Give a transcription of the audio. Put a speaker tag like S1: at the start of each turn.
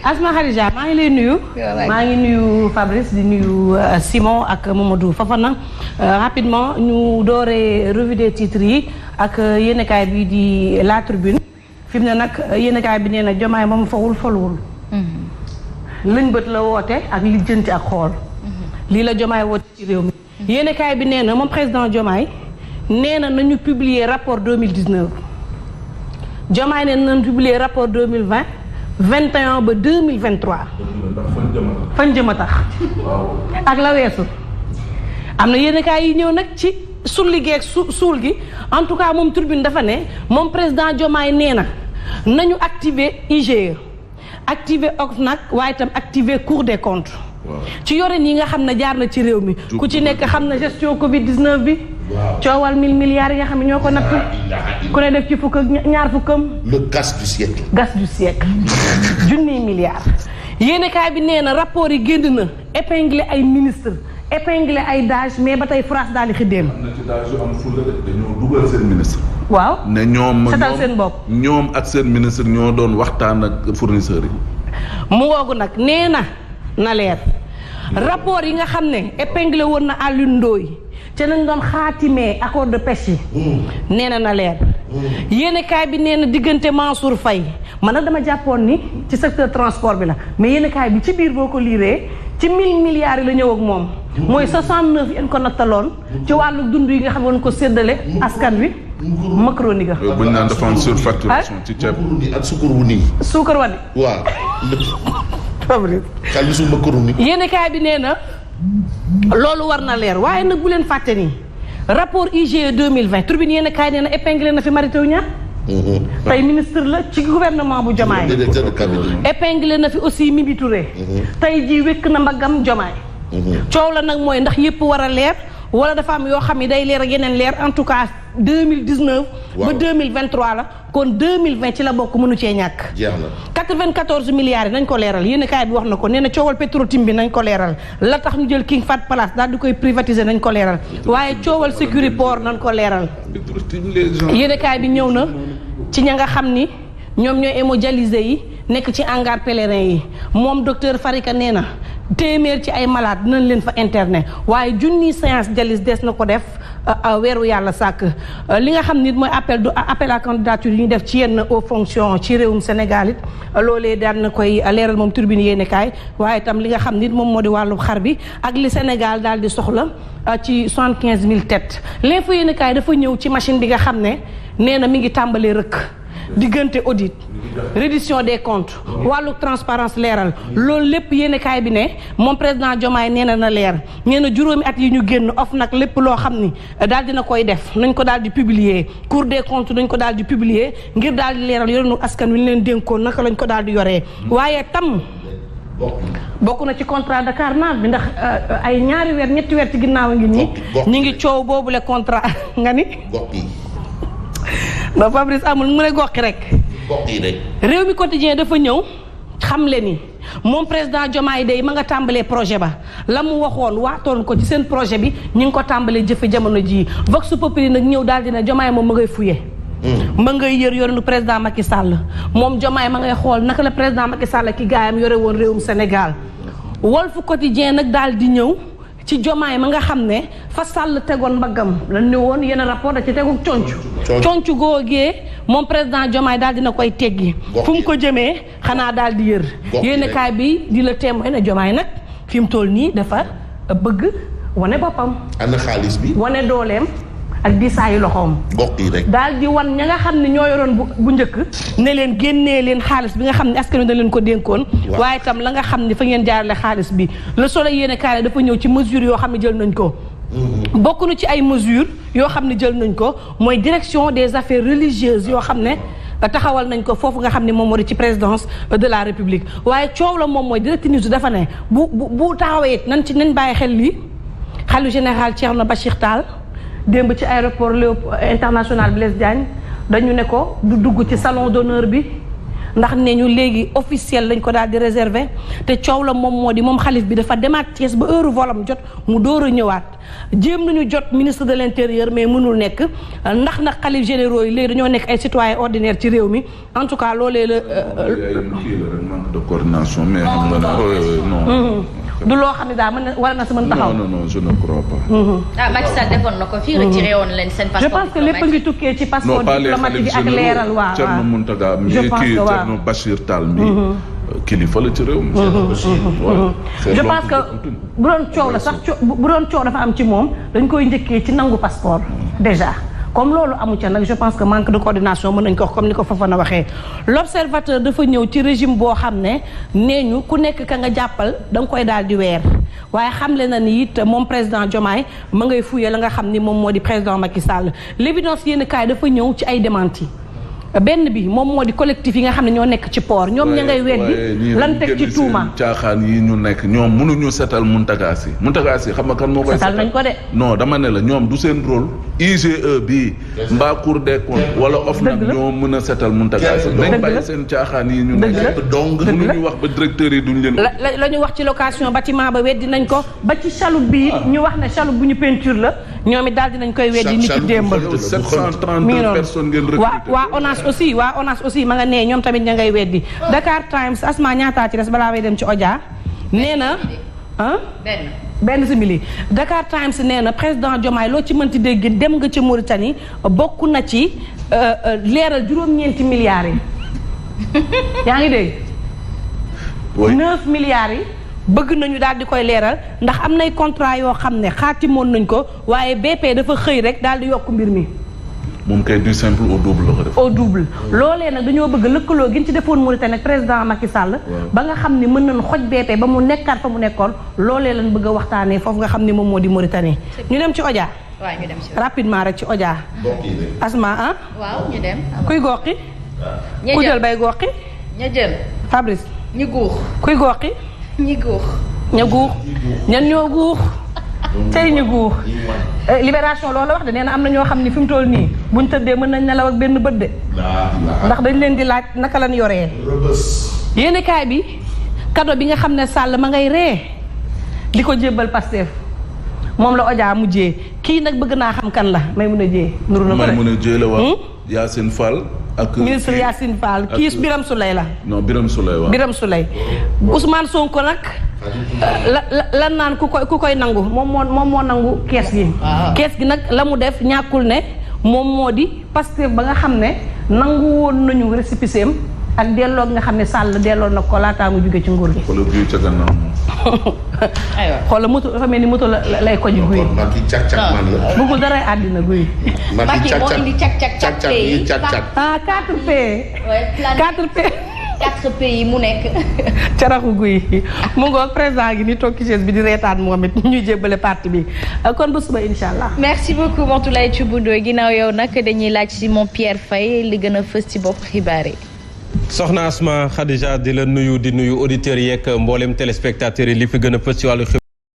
S1: Asma Khadija maa ngi lay nuyu. maa ngi nuyu Fabrice di nuyu Simon ak Mamadou Fafana rapidement ñu dooree revue des titres yi ak yéenekaay bi di La Tribune fi mu ne nag yéenekaay bi nee na Diomaye moom fawul faluwul. lëñ bët la woote ak lijjanti ak xool. lii la Diomaye woote ci réew mi. yéenekaay bi nee na moom président Diomaye nee na nañu publier rapport 2019 Diomaye nee na nañu publier rapport 2020 21 ba 2023. fan jëm a tax. ak la weesu. am na yéenekaay yi ñëw nag ci sulli gi ak suul gi en tout cas moom Tribune dafa ne moom président Diomaye nee na nañu activer IGE activer OFNAC waaye itam activer Cour des comptes. ci yore yi nga xam ne jaar na ci réew mi ku ci nekk xam na gestion Covid 19 bi. coowal 1000 milliards yi nga xam ne ñoo ko nattu ku ne def ci fukk ak ñaar fukkam.
S2: le gas du siècle.
S1: gas du siècle. junniy milliards. yéenekaay bi nee na rapport yi génn na épinglé ay ministre épinglé ay DAGE mais ba tey France daal di xiddeem.
S3: am na ci DAGE yu am fulla dañoo dugal seen ministre.
S1: waaw
S3: ne ñoom
S1: setal seen bopp.
S3: ñoom ak seen ministre ñoo doon waxtaan ak fournisseurs yi.
S1: mu woogu nag nee na leer rapport yi nga xam ne épinglé woon na Alioune Ndoye ca nañ doon xaatimee accord de pêche yi nee na leer yéenekaay bi nee na diggante Mansour Faye man nag dama jàppoon ni ci secteur transport bi la mais yéenekaay bi ci biir boo ko liiree ci 1000 milliards yi la ñëw ak moom mooy 69 yéen ko nattaloon ci wàllu dund yi nga xam ne ko séddale askan wi macroni ga
S3: bu ñu naan dafa am surfacturation ci ceeb
S2: ak suukar wu nii.
S1: suukar wa ni
S2: waaw.
S1: Fabrice yéenekaay bi nee na loolu war na leer waaye nag bu leen fàtte nii rapport IGE 2020 Tribune yéenekaay nee na épinglé na fi Mary Teuw Niane tey ministre la ci gouvernement bu Diomaye épinglé na fi aussi Mimi Touré tey jii wékk na mbaggam Diomaye coow la nag mooy ndax yëpp war a leer wala dafa am yoo xam ne day leer ak yeneen leer en tout cas 2019 ba 2023 la kon 2020 ci la bokk mënu cee ñàkk.
S2: jeex na
S1: 94 milliards yi nañ ko leeral yéenekaay bi wax na ko nee na coowal Petro-Tim bi nañ ko leeral la tax ñu jël King Fahd Palace daal di koy privatiser nañ ko leeral waaye coowal Sécuriport nañ ko leeral. yéenekaay bi ñëw na ci ña nga xam ni ñoom ñooy hémodialysé yi nekk ci hangar pèlerin yi moom docteur Farika nee na téeméer ci ay malade dinañ leen fa internet waaye junniy séance dialyse des na ko def weeru yàlla sàkk li nga xam nit mooy appel à candidature yi ñu def ci yenn aux fonctions ci réewum Sénégal it loolee daan na koy leeral moom Tribune yéenekaay waaye itam li nga xam nit moom moo di wàllu xar bi ak li Sénégal daal di soxla ci 75000 têtes l'info yéenekaay dafa ñëw ci machine bi nga xam ne nee na mi ngi tàmbalee rëkk diggante audit reddition des comptes wàllu transparence leeral loolu lépp yéenekaay bi ne moom président Diomaye nee na leer nee na juróomi at yi ñu génn OFNAC lépp loo xam ni daal dina koy def nañ ko daal di publier Cour des comptes nañ ko daal di publier ngir daal di leeral yorenu askan wi ñu leen dénkoon naka lañ ko daal di yoree waaye tam bokk na ci contrat Dakarnave bi ndax ay ñaari weer ñetti weer ci ginnaaw a ngi nii ñi ngi coow boobule contrat nga ni non Fabrice amul mu ne goxi rek réew mi quotidien dafa ñëw xam le ni moom président Diomaye day ma nga tàmbalee projet ba la mu waxoon waatoon ko ci seen projet bi ñu ngi ko tàmbalee jëfe jamono jii Vox Populi nag ñëw daal dina Diomaye moom ma ngay fuye ma ngay yër yorenu président Macky Sall moom Diomaye ma ngay xool naka la président Macky Sall ki gaayam yore woon réewum Sénégal Walf Quotidien nag daal di ñëw ci Diomaye ma nga xam ne fa Sall tegoon mbaggam lan ne woon yenn rapport da ci tegu conc googee moom président Diomaye daal dina koy teggi fu mu ko jëmee xanaa daal di yër yéenekaay bi di la témoin ne Diomaye nag fi mu toll nii dafa bëgg wane boppam
S2: ana xaalis bi
S1: wane dooleem ak disaayu loxoom
S2: gox yi rek
S1: daal di wan ña nga xam ne ñoo yoroon bu njëkk ne leen génnee leen xaalis bi nga xam ne askan wi da leen ko dénkoon waaye itam la nga xam ne fa ngeen jaarale xaalis bi Le Soleil yéenekaay dafa ñëw ci mesures yoo xam ne jël nañ ko bokk na ci ay mesures yoo xam ne jël nañ ko mooy direction des affaires religieuses yoo xam ne taxawal nañ ko foofu nga xam ne moom moo di ci présidence de la République waaye coow la moom mooy Direct News dafa ne bu taxawee nañ bàyyi xel lii xalifa général Thierno Bachir Tall démb ci aéroport Léopold international Blaise Diagne dañu ne ko du dugg ci salon d'honneur bi ndax ne ñu léegi officiel lañ ko daal di réserver te coow la moom moo di moom xalif bi dafa demaat Thiès ba heure volam jot mu door a ñëwaat jéem nañu jot ministre de l'intérieur mais mënul nekk ndax nag xalif généraux yi léegi dañoo nekk ay citoyens ordinaires ci réew mi en tout cas loolee la.
S3: manque de coordination mais xam nga non.
S1: du loo xam ne daal war na si mën taxaw.
S3: non je ne crois pas.
S4: Macky Sall defoon na ko fii retiré woon leen seen passeport.
S1: je pense que lépp a ngi tukkee ci passeport diplomatique bi ak leeral waaw
S3: Thierno Mountaga mi kii Thierno Bachir Tall mi kilifa la ci réew mi.
S1: je pense que bu doon coow la sax bu doon coow dafa am ci moom dañ koy njëkkee ci nangu passeport déjà. comme loolu amu ca nag je pense que manque de coordination mën nañ ko wax comme ni ko Fofana waxee l'observateur dafa ñëw ci régime boo xam ne nee ñu ku nekk ka nga jàppal da nga koy daal di weer waaye xamle na ni it moom président Diomaye ma ngay fuyee la nga xam ni moom moo di président Macky Sall l'évidence yéen kaay dafa ñëw ci ay démenti benn bi moom moo di collectif yi nga xam ne ñoo nekk ci port ñoom ña ngay weddi lan teg ci tuuma
S3: caaxaan yi ñu nekk ñoom mënuñu setal Mountaga Sy xam nga kan moo koy
S1: setal nañ ko de
S3: non dama ne la ñoom du seen rôle IGE bii mbaa Cour des comptes wala OFNAC ñoo mën a setal Mountaga Sy nañ bàyyi seen caaxaan yi ñu nekk donc mënuñu wax ba directeur yi duñ leen
S1: la ñu wax ci location bâtiment ba weddi nañ ko ba ci chaloupe bi ñu wax ne chaloupe bu ñu peinture la ñoom it daal dinañ koy weddi ni ki démb
S3: 732 personnes ngeen recruté
S1: waa ONAS aussi ma nga nee ñoom tamit ña ngay weddi Dakar Times Asma ñaataa ci des balaa way dem ci Odia nee na benn simili Dakar Times nee na président Diomaye loo ci mënti dégg dem nga ci Mauritanie bokk na ci leeral juróom-ñeenti milliards yi yaa ngi dégg 9 milliards yi bëgg nañu daal di koy leeral ndax am nay contrat yoo xam ne xaatimoon nañ ko waaye BP dafa xëy rek daal di yokk mbir mi
S3: moom kay du simple au double la ko def.
S1: au double loolee nag dañoo bëgg lëkkaloo gi ñu ci defoon Mauritanie ak président Macky Sall. ba nga xam ni mën nañu xoj BP ba mu nekkaat fa mu nekkoon loolee lañ bëgg a waxtaanee foofu nga xam ni moom moo di Mauritanie. ñu dem ci Odia.
S4: waaw ñu dem ci
S1: rapidement rek ci Odia. Asma ah.
S4: waaw ñu dem.
S1: kuy goqi. ku jël bay goqi.
S4: ña jël.
S1: Fabrice.
S4: ñu guux.
S1: kuy goqi.
S4: ñi guux.
S1: ña guux. ñan ñoo guux. tey ñu guux libération loolu wax de nee na am na ñoo xam ni fi mu toll nii buñ tëddee mën nañ nelaw ak benn bët de ndax dañ leen di laaj naka lañ yoree yéen kaay bi cadeau bi nga xam ne Sall ma ngay ree di ko jébbal Pastef moom la Odia mujjee kii nag bëgg naa xam kan la may mun a jee nuru na ko
S3: may mun a jee la wax Yacine Fall ak
S1: ministre Yacine Fall kii Birame Souleye la
S3: non Birame Souleye waaw
S1: Birame Souleye Ousmane Sonko nag lan naan ku koy nangu moom moo nangu kees gi kees gi nag la mu def ñàkkul ne moom moo di Pastef ba nga xam ne nangu woon nañu récépissé am ak delloo nga xam ne Sall delloo na ko laataa mu jóge ci nguur gi xoola moto dafa mel ni moto lay ko ji guy bëggul dara àddina guy
S4: Macky moo indi cak-cak yi
S1: 4P
S4: 4 pays mu nekk
S1: caraxu guy mu ngoog président gi ni toog ci chaise bi di reetaan moom it ñuy jébbale parti bi kon ba suba insha allah.
S4: merci beaucoup Mantoulaye Thioub Ndoye ginnaaw yow nag dañuy laaj ci Simon Pierre Faye li gën a fës ci bopp xibaar yi.
S5: soxna Asma Khadija di la nuyu di nuyu auditeurs yeeg mboolem téléspectateurs yi li fi gën a fës ci wàllu